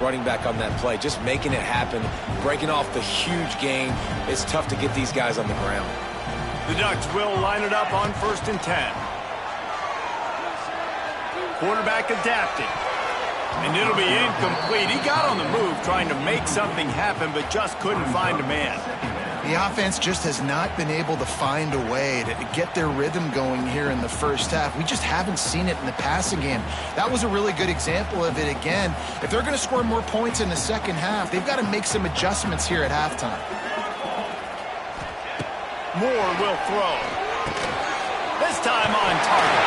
running back on that play, just making it happen, breaking off the huge gain. It's tough to get these guys on the ground. The Ducks will line it up on 1st and 10. Quarterback adapting. And it'll be incomplete. He got on the move trying to make something happen, but just couldn't find a man. The offense just has not been able to find a way to get their rhythm going here in the first half. We just haven't seen it in the passing game. That was a really good example of it again. If they're going to score more points in the second half, they've got to make some adjustments here at halftime. Moore will throw. This time on target.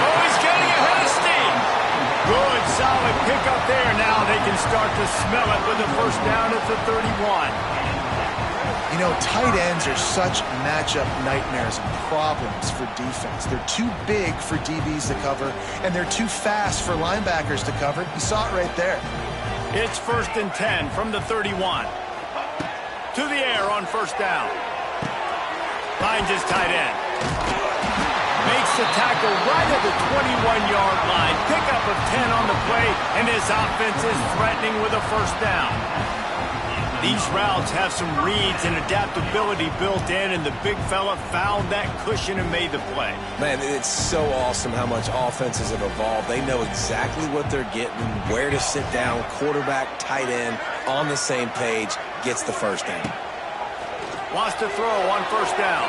Oh, he's getting ahead of steam. Good, solid pickup there. Now they can start to smell it with a first down at the 31. You know, tight ends are such matchup nightmares and problems for defense. They're too big for DBs to cover, and they're too fast for linebackers to cover. You saw it right there. It's 1st and 10 from the 31. To the air on first down. Finds his tight end. Makes the tackle right at the 21-yard line. Pickup of 10 on the play, and his offense is threatening with a first down. These routes have some reads and adaptability built in, and the big fella found that cushion and made the play. Man, it's so awesome how much offenses have evolved. They know exactly what they're getting, where to sit down, quarterback, tight end, on the same page, gets the first down. Wants to throw on first down.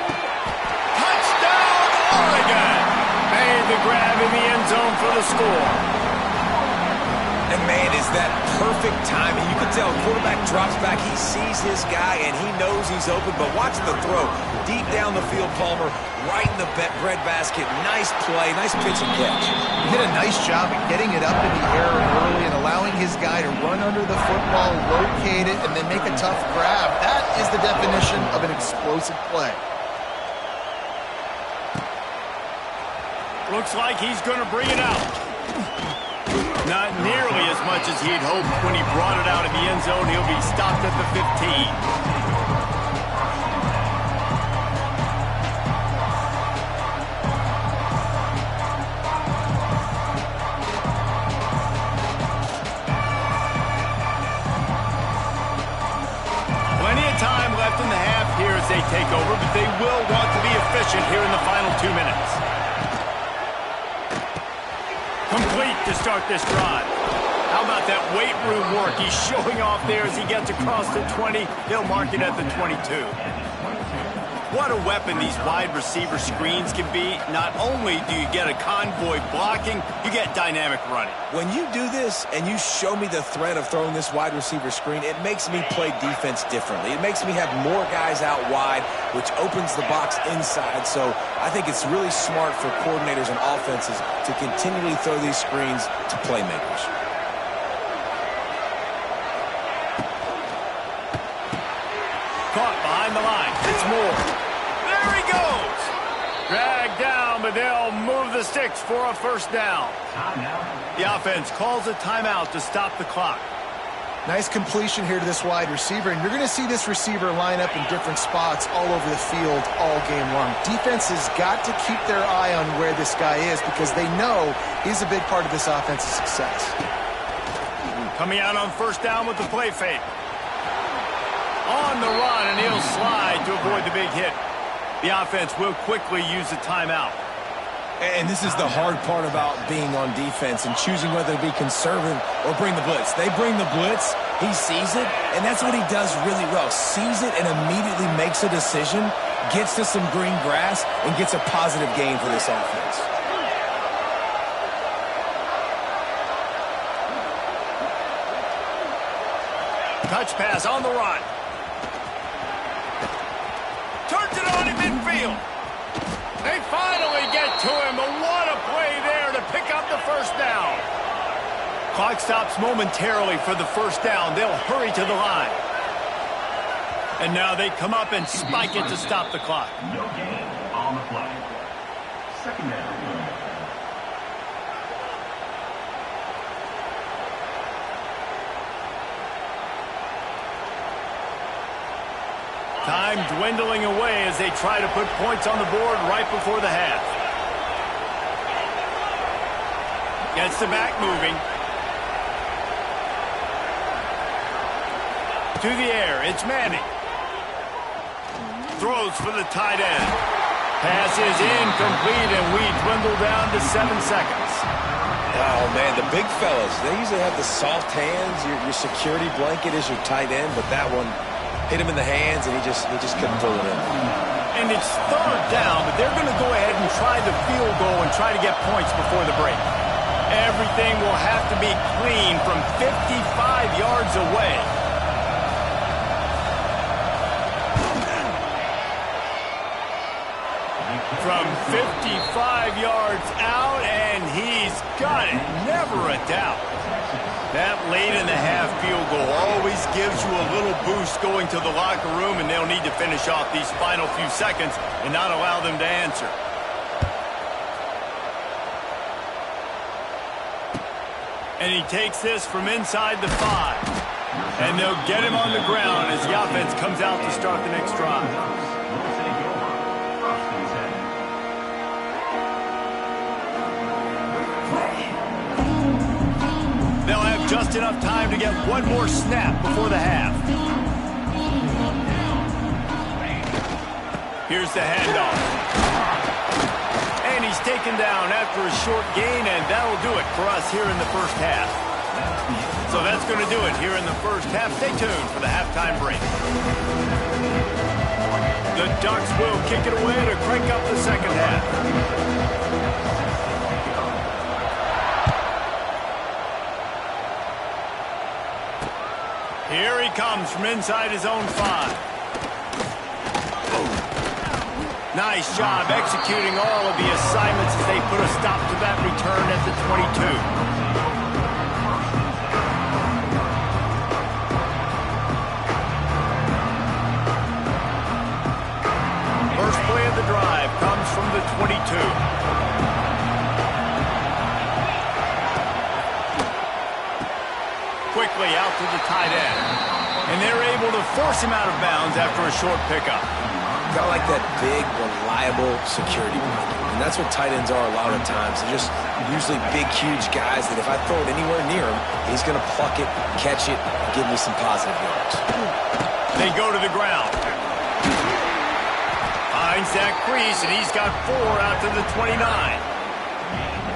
Touchdown, Oregon! Made the grab in the end zone for the score. And, man, is that perfect timing. You can tell quarterback drops back. He sees his guy, and he knows he's open. But watch the throw. Deep down the field, Palmer, right in the breadbasket. Nice play, nice pitch and catch. He did a nice job of getting it up in the air early and allowing his guy to run under the football, locate it, and then make a tough grab. That is the definition of an explosive play. Looks like he's going to bring it out. Not nearly as much as he'd hoped when he brought it out in the end zone. He'll be stopped at the 15. Plenty of time left in the half here as they take over, but they will want to be efficient here in the final 2 minutes. Complete to start this drive. How about that weight room work? He's showing off there as he gets across the 20. He'll mark it at the 22. What a weapon these wide receiver screens can be. Not only do you get a convoy blocking, you get dynamic running. When you do this and you show me the threat of throwing this wide receiver screen, it makes me play defense differently. It makes me have more guys out wide, which opens the box inside. So I think it's really smart for coordinators and offenses to continually throw these screens to playmakers. Caught behind the line. It's Moore. There he goes. Dragged down, but they'll move the sticks for a first down. The offense calls a timeout to stop the clock. Nice completion here to this wide receiver, and you're going to see this receiver line up in different spots all over the field all game long. Defense has got to keep their eye on where this guy is because they know he's a big part of this offense's success. Coming out on first down with the play fake. On the run, and he'll slide to avoid the big hit. The offense will quickly use a timeout. And this is the hard part about being on defense and choosing whether to be conservative or bring the blitz. They bring the blitz, he sees it, and that's what he does really well. Sees it and immediately makes a decision, gets to some green grass, and gets a positive gain for this offense. Touch pass on the run. Turns it on in midfield. They finally get to him, but what a play there to pick up the first down. Clock stops momentarily for the first down. They'll hurry to the line. And now they come up and spike it to stop the clock. No gain on the play. Second down. Time dwindling away as they try to put points on the board right before the half. Gets the back moving. To the air, it's Manning. Throws for the tight end. Pass is incomplete, and we dwindle down to 7 seconds. Oh, man, the big fellas, they usually have the soft hands. Your security blanket is your tight end, but that one hit him in the hands, and he just couldn't pull it in. And it's 3rd down, but they're going to go ahead and try the field goal and try to get points before the break. Everything will have to be clean from 55 yards away. From 55 yards out, and he's got it. Never a doubt. That late in the half field goal always gives you a little boost going to the locker room, and they'll need to finish off these final few seconds and not allow them to answer. And he takes this from inside the 5. And they'll get him on the ground as the offense comes out to start the next drive. They'll have just enough time to get one more snap before the half. Here's the handoff. And he's taken down after a short gain, and that'll do it for us here in the first half. So that's going to do it here in the first half. Stay tuned for the halftime break. The Ducks will kick it away to crank up the second half. Here he comes from inside his own 5. Nice job executing all of the assignments as they put a stop to that return at the 22. First play of the drive comes from the 22. Quickly out to the tight end. And they're able to force him out of bounds after a short pickup. Got like that big, reliable security blanket. And that's what tight ends are a lot of times. They're just usually big, huge guys that if I throw it anywhere near him, he's going to pluck it, catch it, and give me some positive yards. They go to the ground. Finds that crease, and he's got 4 out to the 29.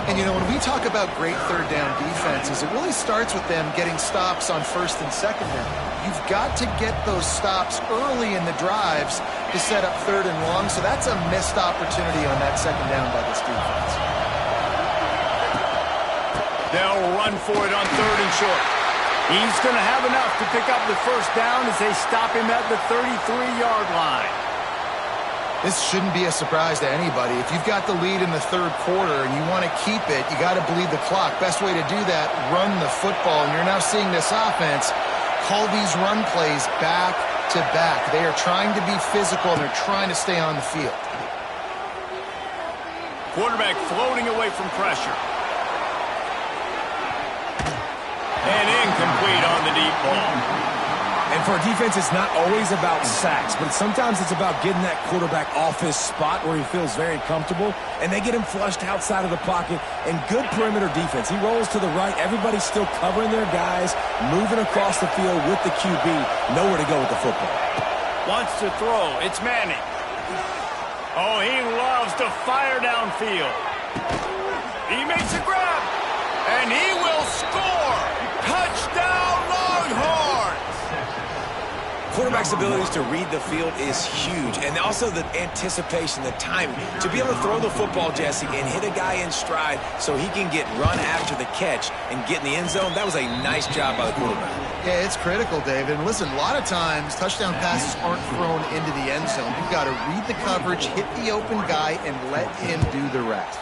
And, you know, when we talk about great third down defenses, it really starts with them getting stops on first and second down. You've got to get those stops early in the drives to set up third and long, so that's a missed opportunity on that second down by this defense. They'll run for it on 3rd and short. He's going to have enough to pick up the first down as they stop him at the 33-yard line. This shouldn't be a surprise to anybody. If you've got the lead in the 3rd quarter and you want to keep it, you got to bleed the clock. Best way to do that, run the football. And you're now seeing this offense call these run plays back to back. They are trying to be physical, and they're trying to stay on the field. Quarterback floating away from pressure. And incomplete on the deep ball. And for a defense, it's not always about sacks, but sometimes it's about getting that quarterback off his spot where he feels very comfortable, and they get him flushed outside of the pocket. And good perimeter defense. He rolls to the right. Everybody's still covering their guys, moving across the field with the QB. Nowhere to go with the football. Wants to throw. It's Manning. Oh, he loves to fire downfield. He makes a grab, and he will score. Touchdown, Longhorns! Quarterback's abilities to read the field is huge, and also the anticipation, the timing. To be able to throw the football, Jesse, and hit a guy in stride so he can get run after the catch and get in the end zone, that was a nice job by the quarterback. Yeah, it's critical, David. And listen, a lot of times touchdown passes aren't thrown into the end zone. You've got to read the coverage, hit the open guy, and let him do the rest.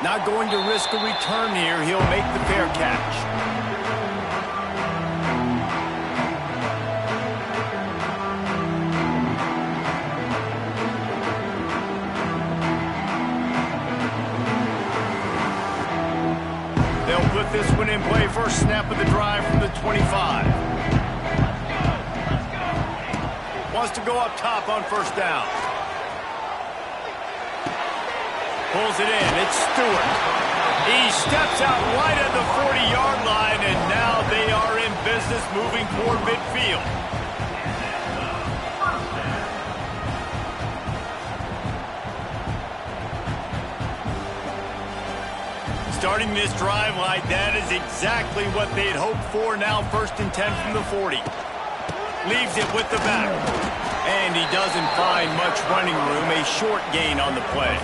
Not going to risk a return here. He'll make the fair catch. They'll put this one in play. First snap of the drive from the 25. Wants to go up top on first down. Pulls it in. It's Stewart. He steps out right at the 40-yard line, and now they are moving toward midfield. Starting this drive like that is exactly what they'd hoped for. Now 1st and 10 from the 40. Leaves it with the back. And he doesn't find much running room. A short gain on the play.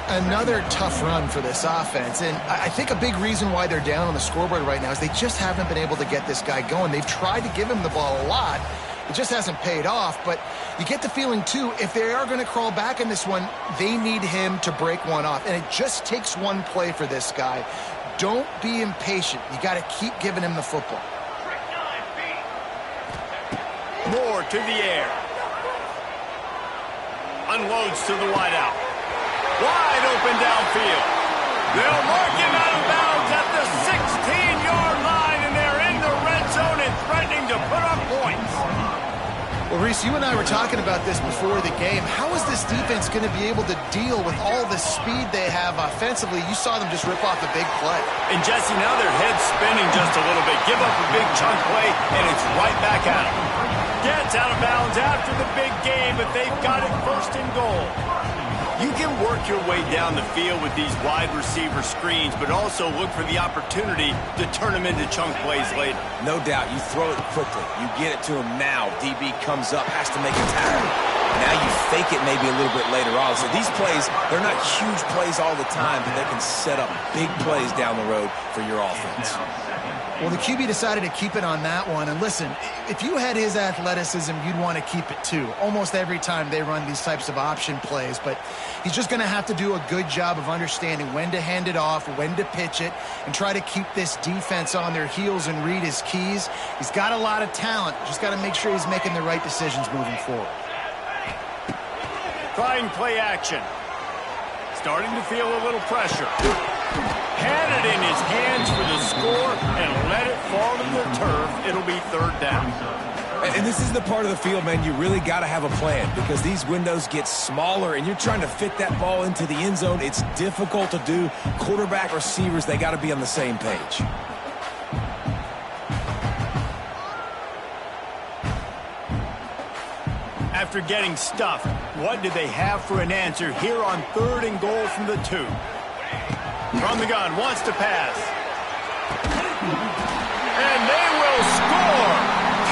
Another tough run for this offense, and I think a big reason why they're down on the scoreboard right now is they just haven't been able to get this guy going. They've tried to give him the ball a lot. It just hasn't paid off, but you get the feeling, too, if they are going to crawl back in this one, they need him to break one off, and it just takes one play for this guy. Don't be impatient. You got to keep giving him the football. Moore to the air. Unloads to the wideout. Wide open downfield. They'll mark him out of bounds at the 16-yard line, and they're in the red zone and threatening to put up points. Well, Reese, you and I were talking about this before the game. How is this defense going to be able to deal with all the speed they have offensively? You saw them just rip off a big play. And, Jesse, now their head's spinning just a little bit. Give up a big chunk play, and it's right back at them. Gets out of bounds after the big game, but they've got it 1st and goal. You can work your way down the field with these wide receiver screens, but also look for the opportunity to turn them into chunk plays later. No doubt. You throw it quickly. You get it to him now. DB comes up, has to make a tackle. Now you fake it maybe a little bit later on. So these plays, they're not huge plays all the time, but they can set up big plays down the road for your offense. Well, the QB decided to keep it on that one. And listen, if you had his athleticism, you'd want to keep it too. Almost every time they run these types of option plays. But he's just going to have to do a good job of understanding when to hand it off, when to pitch it, and try to keep this defense on their heels and read his keys. He's got a lot of talent. Just got to make sure he's making the right decisions moving forward. Trying play action. Starting to feel a little pressure. Had it in his hands for the score and let it fall to the turf. It'll be 3rd down. And this is the part of the field, man, you really got to have a plan because these windows get smaller and you're trying to fit that ball into the end zone. It's difficult to do. Quarterback, receivers, they got to be on the same page. After getting stuffed, what do they have for an answer here on 3rd and goal from the 2? From the gun, wants to pass. And they will score!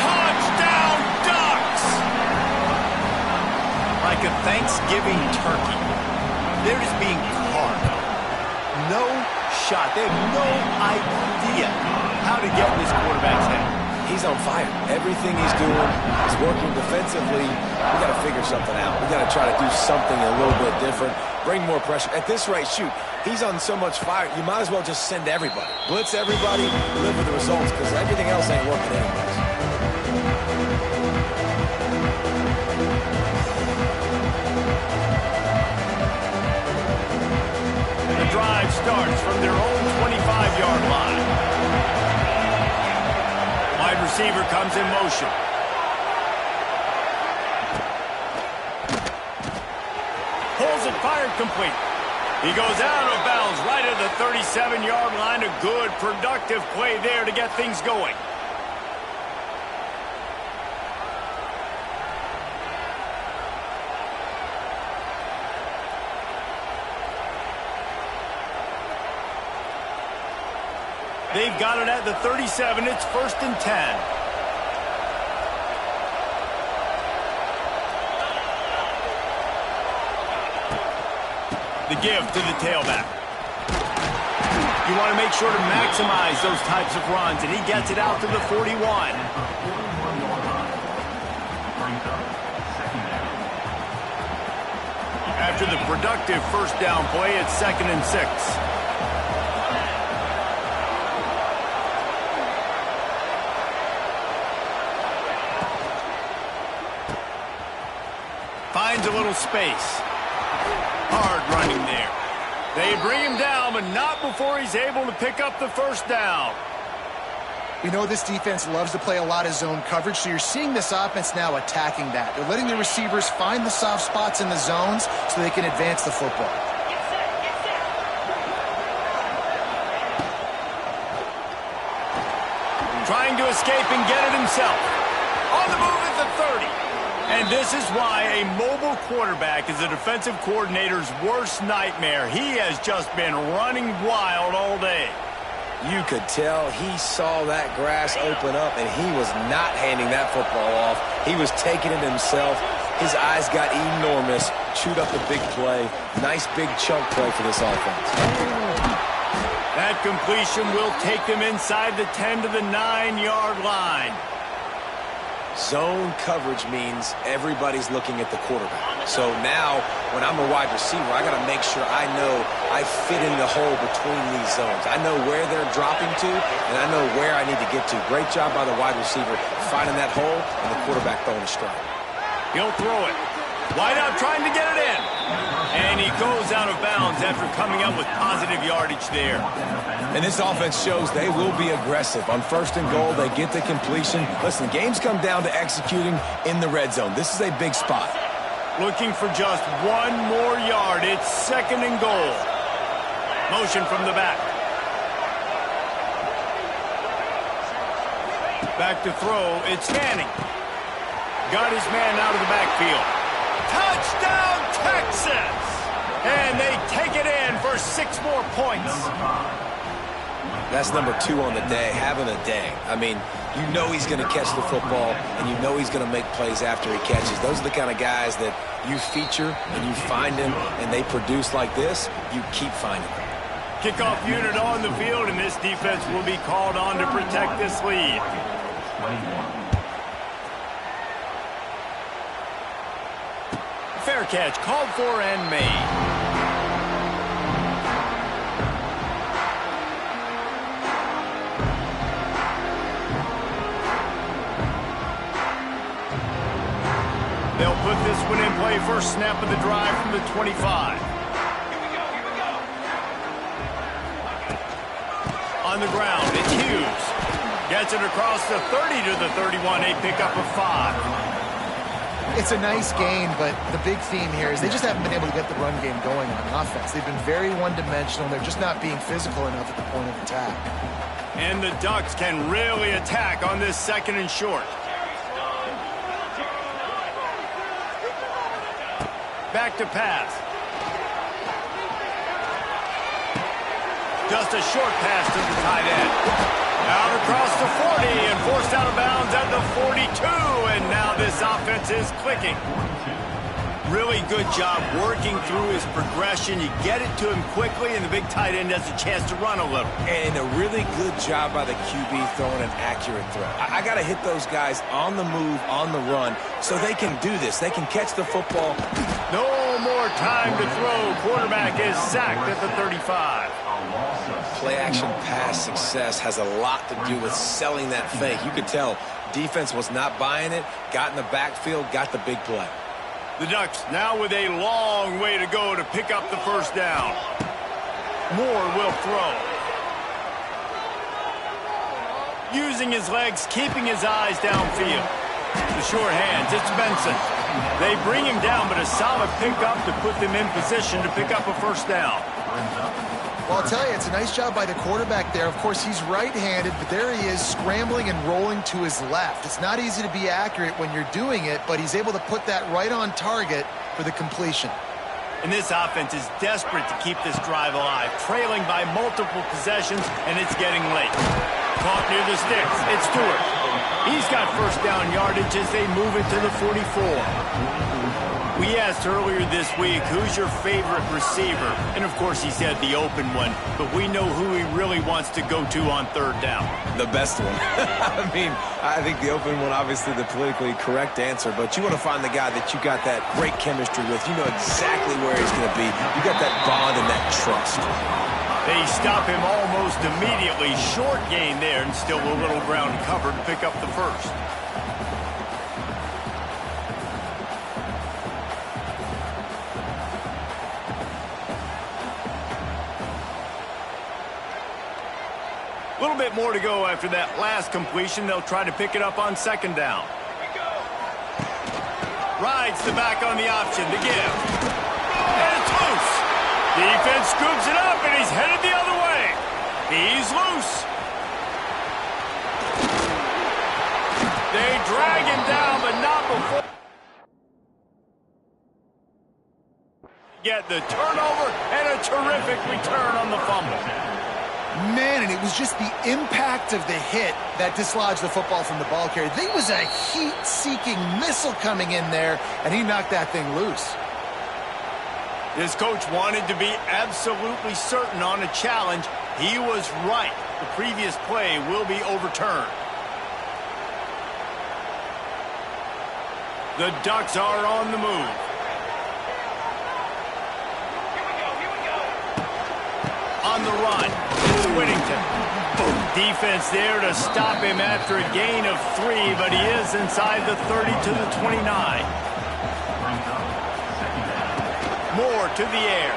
Touchdown, Ducks! Like a Thanksgiving turkey. They're just being carved. No shot. They have no idea how to get in this quarterback's head. He's on fire. Everything he's doing is working defensively. We got to figure something out. We got to try to do something a little bit different. Bring more pressure. At this rate, shoot, he's on so much fire, you might as well just send everybody. Blitz everybody, live with the results, because everything else ain't working anyways. The drive starts from their own 25-yard line. Wide receiver comes in motion. Pulls it, fired complete. He goes out of bounds right at the 37-yard line. A good, productive play there to get things going. They've got it at the 37. It's 1st and 10. The give to the tailback. You want to make sure to maximize those types of runs, and he gets it out to the 41. After the productive 1st down play, it's 2nd and 6. Finds a little space. Hard running there. They bring him down, but not before he's able to pick up the 1st down. You know, this defense loves to play a lot of zone coverage, so you're seeing this offense now attacking that. They're letting the receivers find the soft spots in the zones so they can advance the football. trying to escape and get it himself. On the move at the 30. And this is why a mobile quarterback is a defensive coordinator's worst nightmare. He has just been running wild all day. You could tell he saw that grass open up, and he was not handing that football off. He was taking it himself. His eyes got enormous, chewed up a big play. Nice big chunk play for this offense. That completion will take them inside the 10 to the 9-yard line. Zone coverage means everybody's looking at the quarterback. So now, when I'm a wide receiver, I got to make sure I know I fit in the hole between these zones. I know where they're dropping to, and I know where I need to get to. Great job by the wide receiver finding that hole, and the quarterback throwing a strike. He'll throw it. Wide out trying to get it in. And he goes out of bounds after coming up with positive yardage there. And this offense shows they will be aggressive. On 1st and goal, they get the completion. Listen, games come down to executing in the red zone. This is a big spot. Looking for just one more yard. It's 2nd and goal. Motion from the back. Back to throw. It's Fanning. Got his man out of the backfield. Touchdown, Texas! And they take it in for 6 more points. That's number 2 on the day, having a day. I mean, you know he's going to catch the football, and you know he's going to make plays after he catches. Those are the kind of guys that you feature, and you find them, and they produce like this. You keep finding them. Kickoff unit on the field, and this defense will be called on to protect this lead. Fair catch, called for and made. They'll put this one in play. First snap of the drive from the 25. On the ground, it's Hughes. Gets it across the 30 to the 31. A pickup of 5. It's a nice gain, but the big theme here is they just haven't been able to get the run game going on offense. They've been very one-dimensional. They're just not being physical enough at the point of attack. And the Ducks can really attack on this 2nd and short. Back to pass. Just a short pass to the tight end. Out across the 40 and forced out of bounds at the 42. And now this offense is clicking. Really good job working through his progression. You get it to him quickly, and the big tight end has a chance to run a little. And a really good job by the QB throwing an accurate throw. I got to hit those guys on the move, on the run, so they can do this. They can catch the football. No more time to throw. Quarterback is sacked at the 35. Play-action pass success has a lot to do with selling that fake. You could tell defense was not buying it, got in the backfield, got the big play. The Ducks now with a long way to go to pick up the first down. Moore will throw. Using his legs, keeping his eyes downfield. The short hands, it's Benson. They bring him down, but a solid pickup to put them in position to pick up a first down. Well, I'll tell you, it's a nice job by the quarterback there. Of course, he's right-handed, but there he is scrambling and rolling to his left. It's not easy to be accurate when you're doing it, but he's able to put that right on target for the completion. And this offense is desperate to keep this drive alive, trailing by multiple possessions, and it's getting late. Caught near the sticks. It's Stewart. He's got first down yardage as they move it to the 44. We asked earlier this week, who's your favorite receiver? And, of course, he said the open one, but we know who he really wants to go to on 3rd down. The best one. I mean, I think the open one, obviously the politically correct answer, but you want to find the guy that you got that great chemistry with. You know exactly where he's going to be. You got that bond and that trust. They stop him almost immediately. Short gain there, and still a little ground covered to pick up the first. A little bit more to go after that last completion. They'll try to pick it up on 2nd down. Rides the back on the option to give. And it's loose. Defense scoops it up, and he's headed the other way. He's loose. drag him down, but not before. Get the turnover and a terrific return on the fumble. Man, and it was just the impact of the hit that dislodged the football from the ball carrier. There was a heat-seeking missile coming in there, and he knocked that thing loose. His coach wanted to be absolutely certain on a challenge. He was right. The previous play will be overturned. The Ducks are on the move. On the run, it's Whittington. Defense there to stop him after a gain of 3, but he is inside the 30 to the 29. Moore to the air.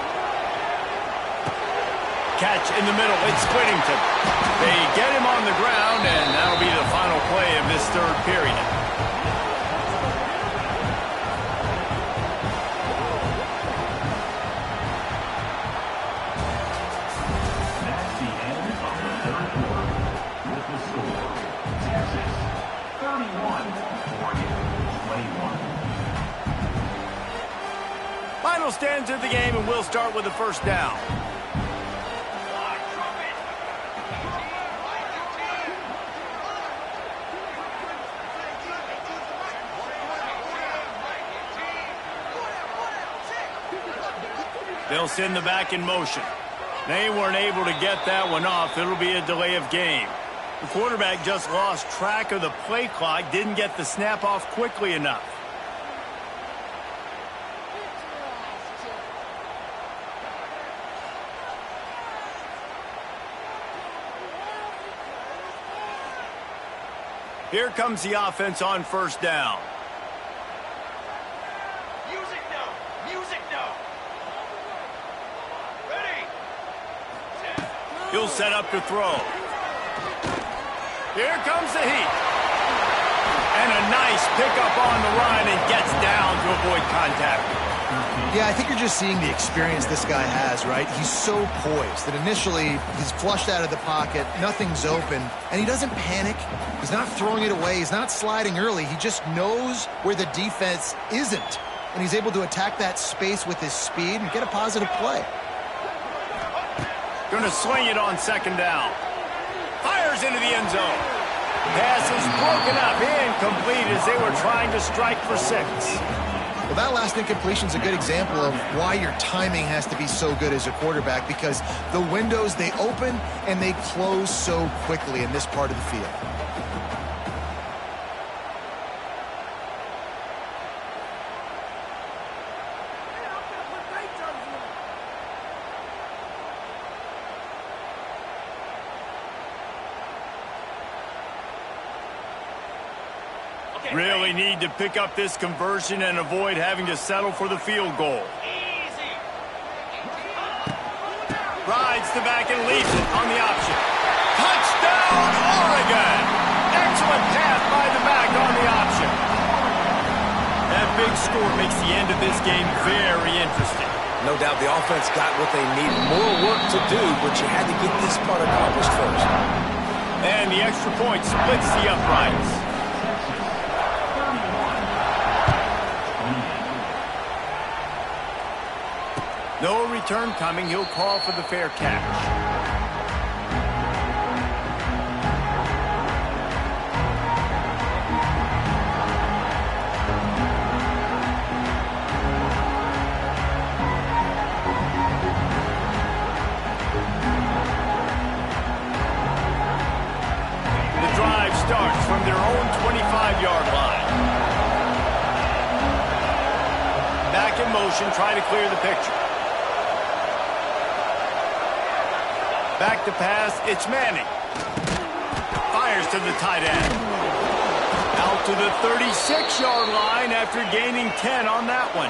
Catch in the middle, it's Whittington. They get him on the ground, and that'll be the final play of this third period. Final stands of the game, and we'll start with the first down. They'll send the back in motion. They weren't able to get that one off. It'll be a delay of game. The quarterback just lost track of the play clock, didn't get the snap off quickly enough. Here comes the offense on first down. Music now! Music now! Ready! He'll set up to throw. Here comes the heat. And a nice pickup on the run and gets down to avoid contact. Yeah, I think you're just seeing the experience this guy has, right? He's so poised that initially he's flushed out of the pocket, nothing's open, and he doesn't panic. He's not throwing it away. He's not sliding early. He just knows where the defense isn't, and he's able to attack that space with his speed and get a positive play. Going to swing it on second down. Fires into the end zone. Pass is broken up, incomplete as they were trying to strike for 6. Well, that last incompletion is a good example of why your timing has to be so good as a quarterback, because the windows, they open and they close so quickly in this part of the field. Really need to pick up this conversion and avoid having to settle for the field goal. Easy! Rides the back and leaves it on the option. Touchdown, Oregon! Excellent pass by the back on the option. That big score makes the end of this game very interesting. No doubt the offense got what they need. More work to do, but you had to get this part accomplished first. And the extra point splits the uprights. No return coming. He'll call for the fair catch. The drive starts from their own 25-yard line. Back in motion, try to clear the picture. Back to pass, it's Manning. Fires to the tight end. Out to the 36-yard line after gaining 10 on that one.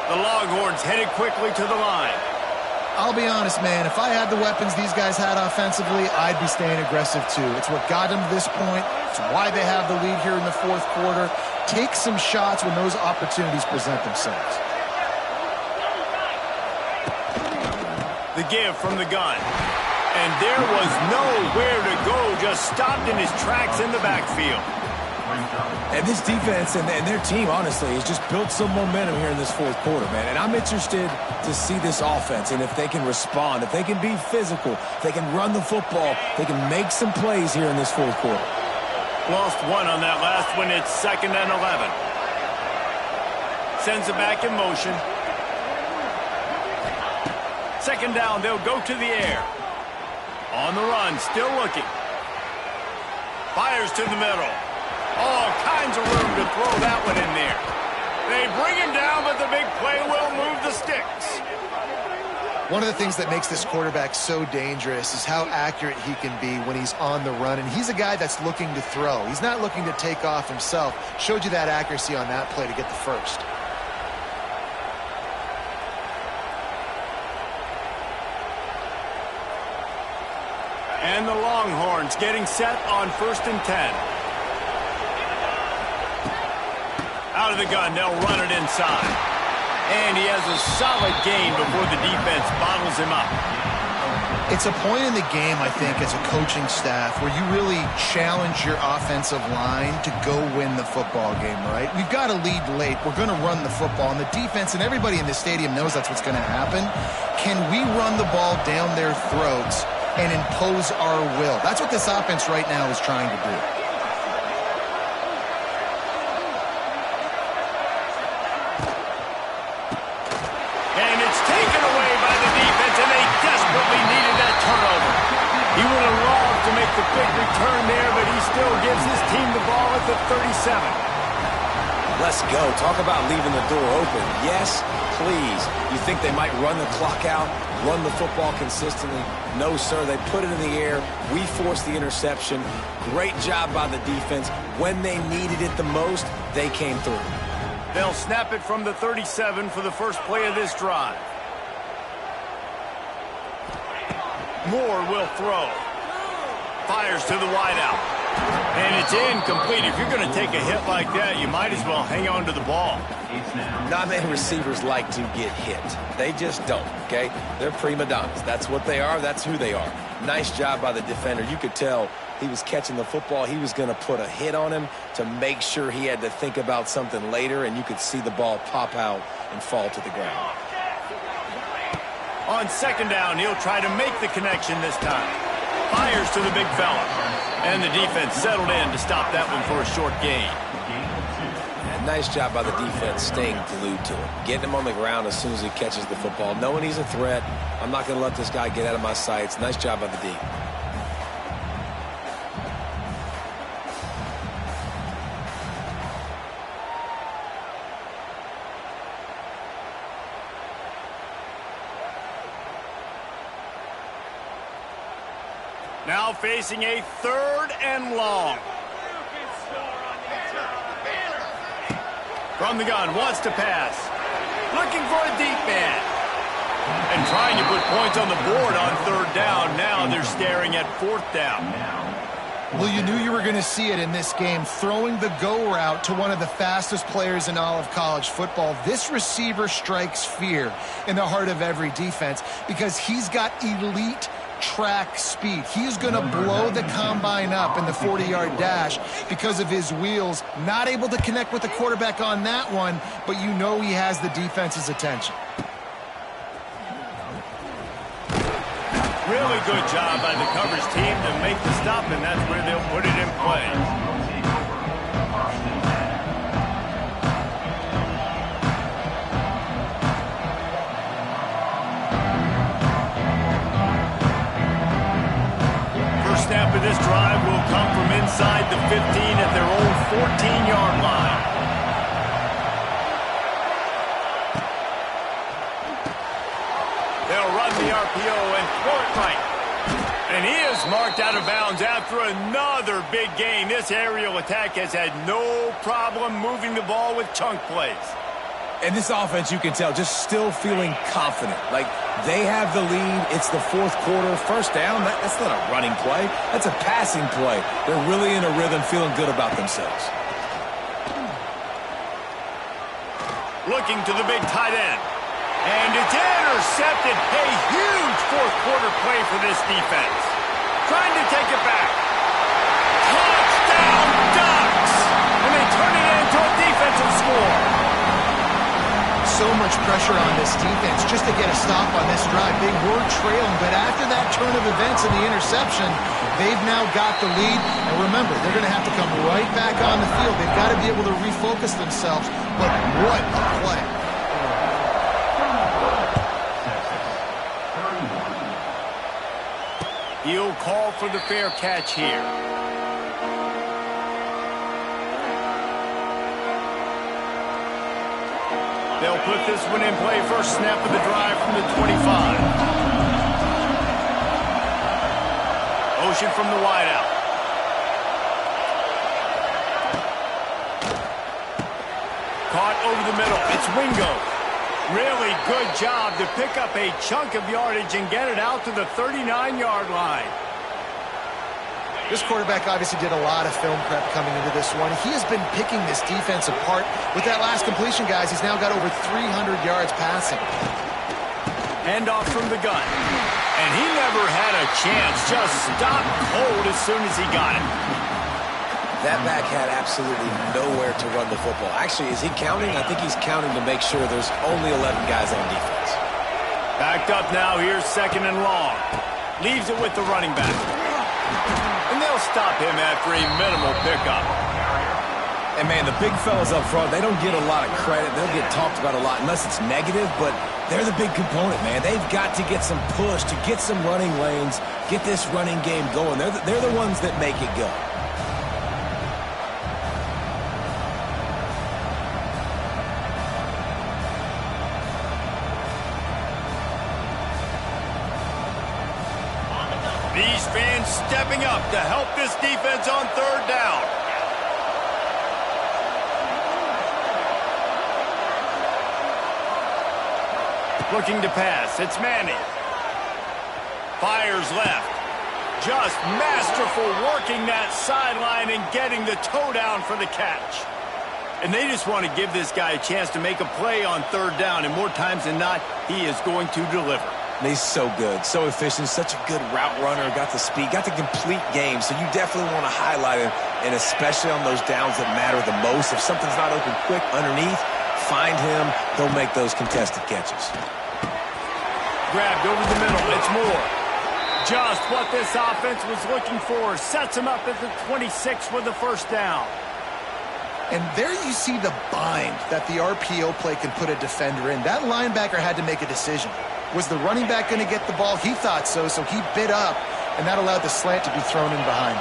The Longhorns headed quickly to the line. I'll be honest, man, if I had the weapons these guys had offensively, I'd be staying aggressive too. It's what got them to this point. It's why they have the lead here in the fourth quarter. Take some shots when those opportunities present themselves. The give from the gun. And there was nowhere to go, just stopped in his tracks in the backfield. And this defense and their team, honestly, has just built some momentum here in this fourth quarter, man. And I'm interested to see this offense and if they can respond, if they can be physical, if they can run the football, they can make some plays here in this fourth quarter. Lost one on that last one. It's 2nd and 11. Sends it back in motion. 2nd down, they'll go to the air. On the run, still looking. Fires to the middle. All kinds of room to throw that one in there. They bring him down, but the big play will move the sticks. One of the things that makes this quarterback so dangerous is how accurate he can be when he's on the run. And he's a guy that's looking to throw. He's not looking to take off himself. Showed you that accuracy on that play to get the first. And the Longhorns getting set on 1st and 10. Out of the gun, they'll run it inside. And he has a solid gain before the defense bottles him up. It's a point in the game, I think, as a coaching staff where you really challenge your offensive line to go win the football game, right? We've got to lead late. We're going to run the football. And the defense and everybody in the stadium knows that's what's going to happen. Can we run the ball down their throats and impose our will? That's what this offense right now is trying to do. And it's taken away by the defense, and they desperately needed that turnover. He would have loved to make the big return there, but he still gives his team the ball at the 37. Let's go. Talk about leaving the door open. Yes, please. You think they might run the clock out, run the football consistently? No, sir. They put it in the air. We forced the interception. Great job by the defense. When they needed it the most, they came through. They'll snap it from the 37 for the first play of this drive. Moore will throw. Fires to the wideout. And it's incomplete. If you're going to take a hit like that, you might as well hang on to the ball. Not many receivers like to get hit. They just don't, okay? They're prima donnas. That's what they are. That's who they are. Nice job by the defender. You could tell he was catching the football. He was going to put a hit on him to make sure he had to think about something later, and you could see the ball pop out and fall to the ground. On 2nd down, he'll try to make the connection this time. Fires to the big fella. And the defense settled in to stop that one for a short gain. And nice job by the defense staying glued to him. Getting him on the ground as soon as he catches the football. Knowing he's a threat, I'm not going to let this guy get out of my sights. Nice job by the D. Now facing a 3rd and long. From the gun, wants to pass. Looking for a deep man. And trying to put points on the board on 3rd down. Now they're staring at 4th down. Well, you knew you were going to see it in this game. Throwing the go route to one of the fastest players in all of college football. This receiver strikes fear in the heart of every defense because he's got elite track speed. He's going to blow the combine up in the 40-yard dash because of his wheels. Not able to connect with the quarterback on that one, but you know he has the defense's attention. Really good job by the coverage team to make the stop, and that's where they'll put it in play. Snap of this drive will come from inside the 15 at their own 14-yard line. They'll run the RPO and throw it right. And he is marked out of bounds after another big gain. This aerial attack has had no problem moving the ball with chunk plays. And this offense, you can tell, just still feeling confident. Like, they have the lead. It's the 4th quarter. 1st down, that's not a running play. That's a passing play. They're really in a rhythm, feeling good about themselves. Looking to the big tight end. And it's intercepted. A huge 4th quarter play for this defense. Trying to take it back. Touchdown, Ducks! so much pressure on this defense just to get a stop on this drive. They were trailing, but after that turn of events and the interception, they've now got the lead. And remember, they're going to have to come right back on the field. They've got to be able to refocus themselves. But what a play. He'll call for the fair catch here. They'll put this one in play. First snap of the drive from the 25. Motion from the wideout. Caught over the middle. It's Wingo. Really good job to pick up a chunk of yardage and get it out to the 39-yard line. This quarterback obviously did a lot of film prep coming into this one. He has been picking this defense apart. With that last completion, guys, he's now got over 300 yards passing. Handoff from the gun. And he never had a chance. Just stopped cold as soon as he got it. That back had absolutely nowhere to run the football. Actually, is he counting? I think he's counting to make sure there's only 11 guys on defense. Backed up now. Here's second and long. Leaves it with the running back. And they'll stop him after a minimal pickup. And, man, the big fellas up front, they don't get a lot of credit. They'll get talked about a lot unless it's negative, but they're the big component, man. They've got to get some push, to get some running lanes, get this running game going. They're the ones that make it go. These fans stepping up to help this defense on third down. Looking to pass. It's Manning. Fires left. Just masterful working that sideline and getting the toe down for the catch. And they just want to give this guy a chance to make a play on third down. And more times than not, he is going to deliver. He's so good, so efficient, such a good route runner, got the speed, got the complete game. So you definitely want to highlight him, and especially on those downs that matter the most. If something's not open quick underneath, find him. He'll make those contested catches. Grabbed over the middle. It's Moore. Just what this offense was looking for. Sets him up at the 26 with the first down. And there you see the bind that the RPO play can put a defender in. That linebacker had to make a decision. Was the running back going to get the ball? He thought so, so he bit up, and that allowed the slant to be thrown in behind.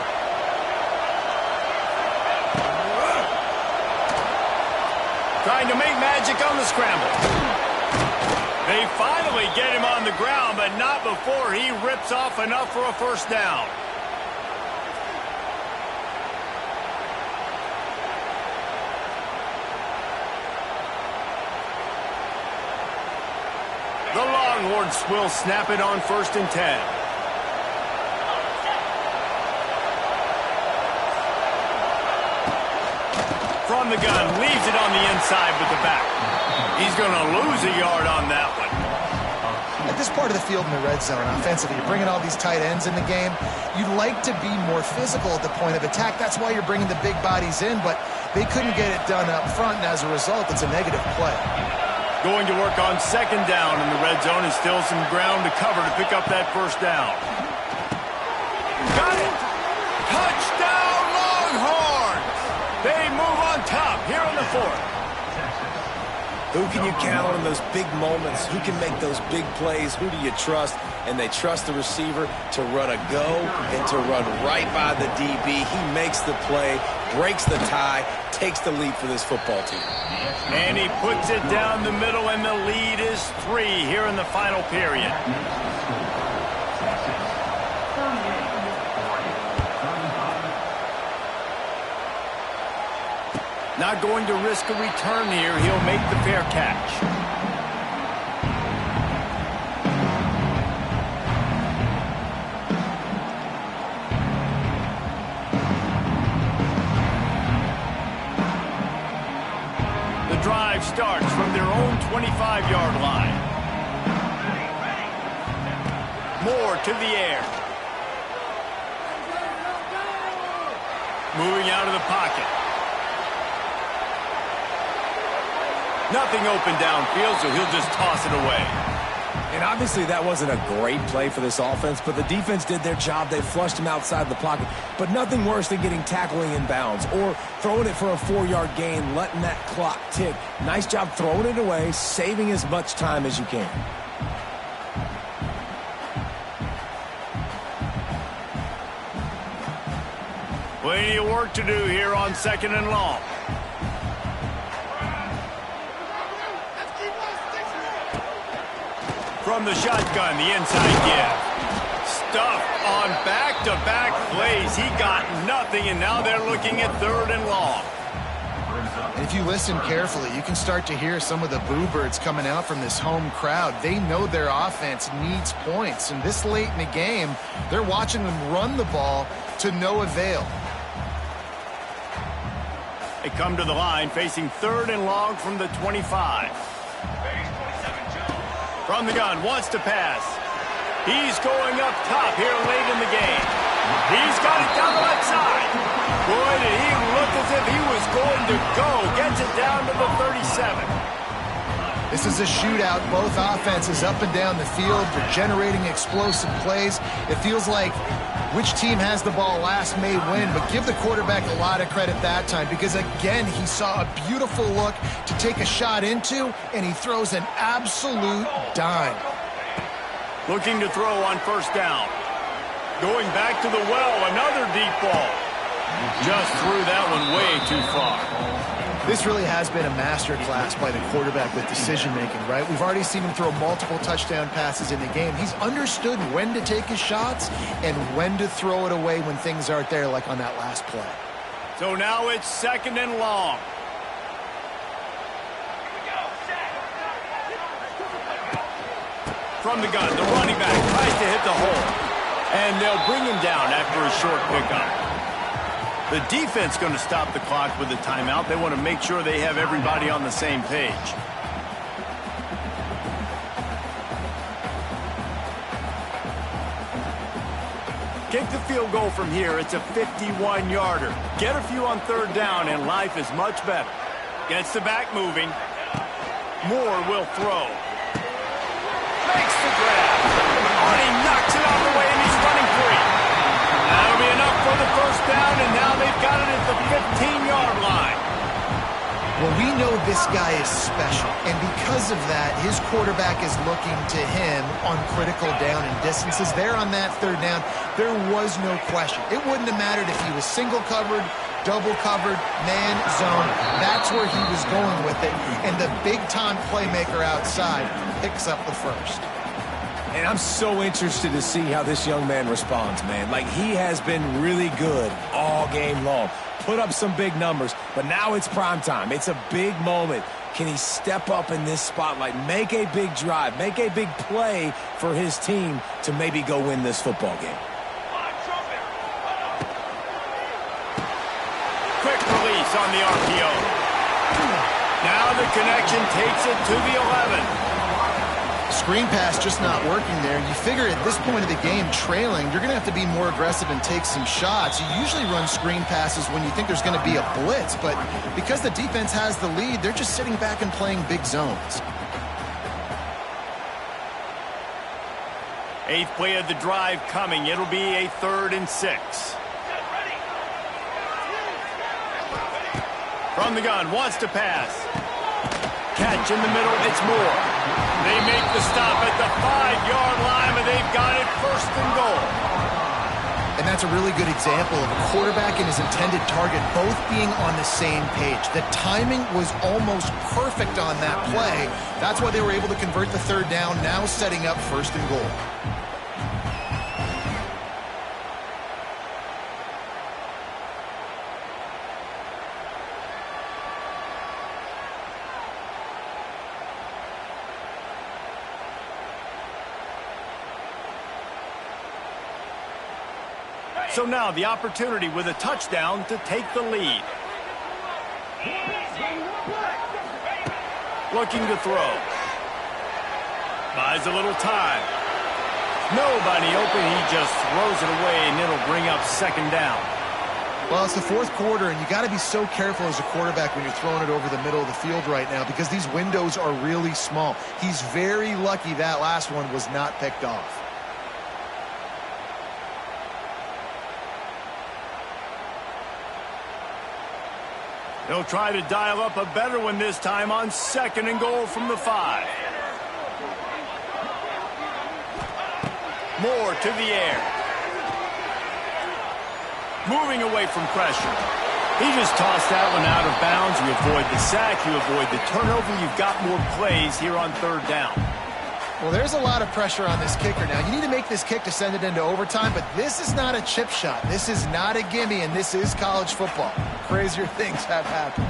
Trying to make magic on the scramble. They finally get him on the ground, but not before he rips off enough for a first down. The Longhorns will snap it on 1st and 10. From the gun, leaves it on the inside with the back. He's going to lose a yard on that one. At this part of the field in the red zone, offensively, you're bringing all these tight ends in the game. You'd like to be more physical at the point of attack. That's why you're bringing the big bodies in, but they couldn't get it done up front, and as a result, it's a negative play. Going to work on second down in the red zone and still some ground to cover to pick up that first down. Got it! Touchdown Longhorns! They move on top here in the 4th. Who can you count on in those big moments? Who can make those big plays? Who do you trust? And they trust the receiver to run a go and to run right by the DB. He makes the play, breaks the tie, takes the lead for this football team. And he puts it down the middle, and the lead is 3 here in the final period. Not going to risk a return here. He'll make the fair catch. The drive starts from their own 25-yard line. Moore to the air. Moving out of the pocket. Nothing open downfield, so he'll just toss it away. And obviously that wasn't a great play for this offense, but the defense did their job. They flushed him outside the pocket. But nothing worse than getting tackling in bounds or throwing it for a 4-yard gain, letting that clock tick. Nice job throwing it away, saving as much time as you can. Plenty of work to do here on 2nd and long. From the shotgun, the inside give. Stuffed on back-to-back plays. He got nothing, and now they're looking at 3rd and long. And if you listen carefully, you can start to hear some of the boo birds coming out from this home crowd. They know their offense needs points, and this late in the game, they're watching them run the ball to no avail. They come to the line facing 3rd and long from the 25. From the gun, wants to pass. He's going up top here late in the game. He's got it down the left side. Boy, did he look as if he was going to go. Gets it down to the 37. This is a shootout. Both offenses up and down the field. They're generating explosive plays. It feels like which team has the ball last may win, but give the quarterback a lot of credit that time because, again, he saw a beautiful look to take a shot into, and he throws an absolute dime. Looking to throw on 1st down. Going back to the well, another deep ball. Just threw that one way too far. This really has been a masterclass by the quarterback with decision-making, right? We've already seen him throw multiple touchdown passes in the game. He's understood when to take his shots and when to throw it away when things aren't there, like on that last play. So now it's 2nd and long. From the gun, the running back tries to hit the hole. And they'll bring him down after a short pickup. The defense going to stop the clock with a timeout. They want to make sure they have everybody on the same page. Kick the field goal from here. It's a 51-yarder. Get a few on 3rd down, and life is much better. Gets the back moving. Moore will throw. Makes the grab. Oh, he knocks it out of the way, and he's running free. That'll be enough for the 1st down, and now they've got it at the 15-yard line. Well, we know this guy is special, and because of that, his quarterback is looking to him on critical down and distances. There on that 3rd down, there was no question. It wouldn't have mattered if he was single covered, double covered, man, zone. That's where he was going with it, and the big-time playmaker outside picks up the 1st. And I'm so interested to see how this young man responds, man. Like, he has been really good all game long. Put up some big numbers, but now it's prime time. It's a big moment. Can he step up in this spotlight, make a big drive, make a big play for his team to maybe go win this football game? Quick release on the RPO. Now the connection takes it to the 11. Screen pass just not working there. You figure at this point of the game, trailing, you're going to have to be more aggressive and take some shots. You usually run screen passes when you think there's going to be a blitz, but because the defense has the lead, they're just sitting back and playing big zones. 8th play of the drive coming. It'll be a 3rd and 6. From the gun, wants to pass. Catch in the middle, it's Moore. They make the stop at the 5-yard line, but they've got it 1st and goal. And that's a really good example of a quarterback and his intended target both being on the same page. The timing was almost perfect on that play. That's why they were able to convert the 3rd down, now setting up 1st and goal. So now the opportunity with a touchdown to take the lead. Looking to throw. Buys a little time. Nobody open. He just throws it away, and it'll bring up 2nd down. Well, it's the fourth quarter, and you got to be so careful as a quarterback when you're throwing it over the middle of the field right now because these windows are really small. He's very lucky that last one was not picked off. They'll try to dial up a better one this time on 2nd and goal from the 5. Moore to the air. Moving away from pressure. He just tossed that one out of bounds. You avoid the sack, you avoid the turnover. You've got more plays here on 3rd down. Well, there's a lot of pressure on this kicker now. You need to make this kick to send it into overtime, but this is not a chip shot. This is not a gimme, and this is college football. Crazier things have happened.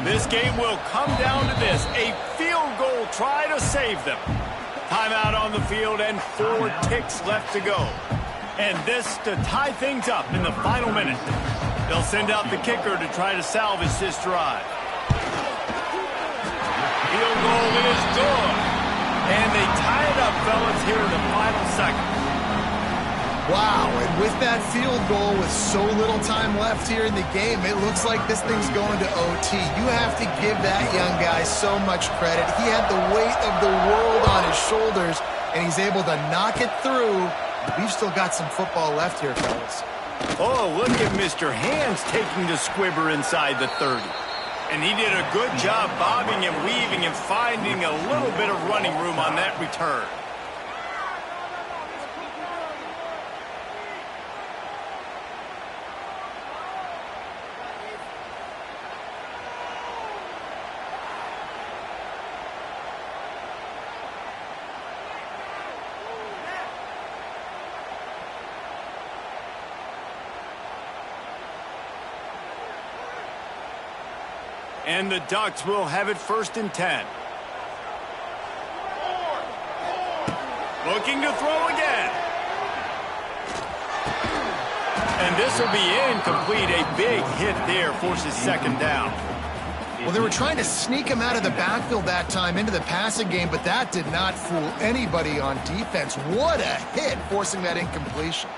This game will come down to this. A field goal try to save them. Timeout on the field and 4 ticks left to go. And this to tie things up in the final minute. They'll send out the kicker to try to salvage this drive. Field goal is good. And they tie it up, fellas, here in the final second. Wow, and with that field goal with so little time left here in the game, it looks like this thing's going to OT. You have to give that young guy so much credit. He had the weight of the world on his shoulders, and he's able to knock it through. We've still got some football left here, fellas. Oh, look at Mr. Hands taking the squibber inside the 30. And he did a good job bobbing and weaving and finding a little bit of running room on that return. And the Ducks will have it 1st and 10. Looking to throw again. And this will be incomplete. A big hit there forces 2nd down. Well, they were trying to sneak him out of the backfield that time into the passing game, but that did not fool anybody on defense. What a hit, forcing that incompletion.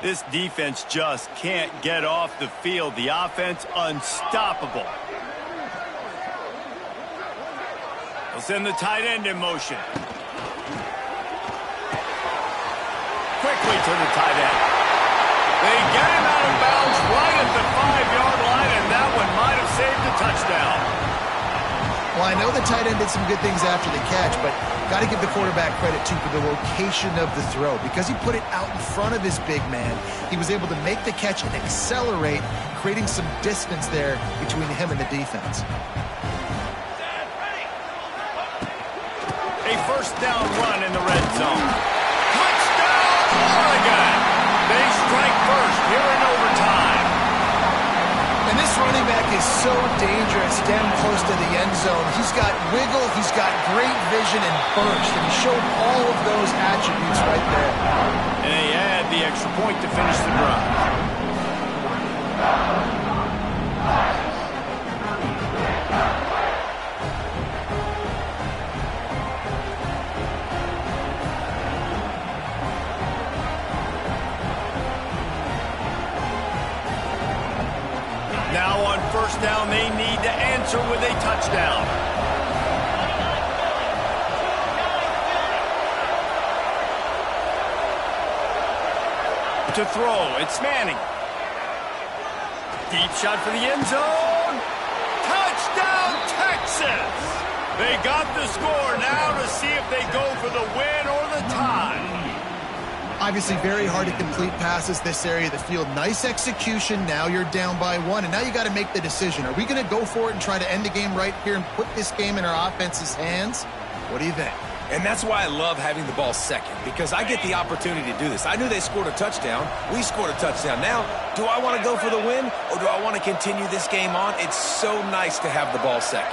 This defense just can't get off the field. The offense unstoppable. They'll send the tight end in motion. Quickly to the tight end. They get him out of bounds right at the 5-yard line, and that one might have saved a touchdown. Well, I know the tight end did some good things after the catch, but got to give the quarterback credit, too, for the location of the throw. Because he put it out in front of his big man, he was able to make the catch and accelerate, creating some distance there between him and the defense. A 1st down run in the red zone. Touchdown, Oregon! They strike first here in overtime. And this running back is so dangerous down close to the end zone. He's got wiggle, he's got great vision and burst, and he showed all of those attributes right there. And they add the extra point to finish the drive. Now on 1st down, they need to answer with a touchdown. To throw, it's Manning. Deep shot for the end zone. Touchdown, Texas! They got the score now to see if they go for the win or the tie. Obviously very hard to complete passes this area of the field. Nice execution. Now you're down by 1, and now you got to make the decision. Are we going to go for it and try to end the game right here and put this game in our offense's hands? What do you think? And that's why I love having the ball 2nd, because I get the opportunity to do this. I knew they scored a touchdown. We scored a touchdown. Now, do I want to go for the win, or do I want to continue this game on? It's so nice to have the ball 2nd.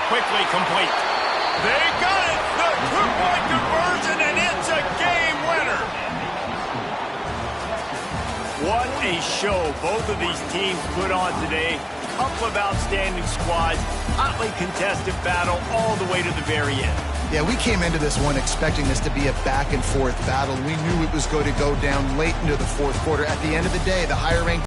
Quickly complete. They got it! The 2-point conversion, and it's a game winner! What a show both of these teams put on today. Couple of outstanding squads, hotly contested battle all the way to the very end. Yeah, we came into this one expecting this to be a back-and-forth battle. We knew it was going to go down late into the fourth quarter. At the end of the day, the higher-ranked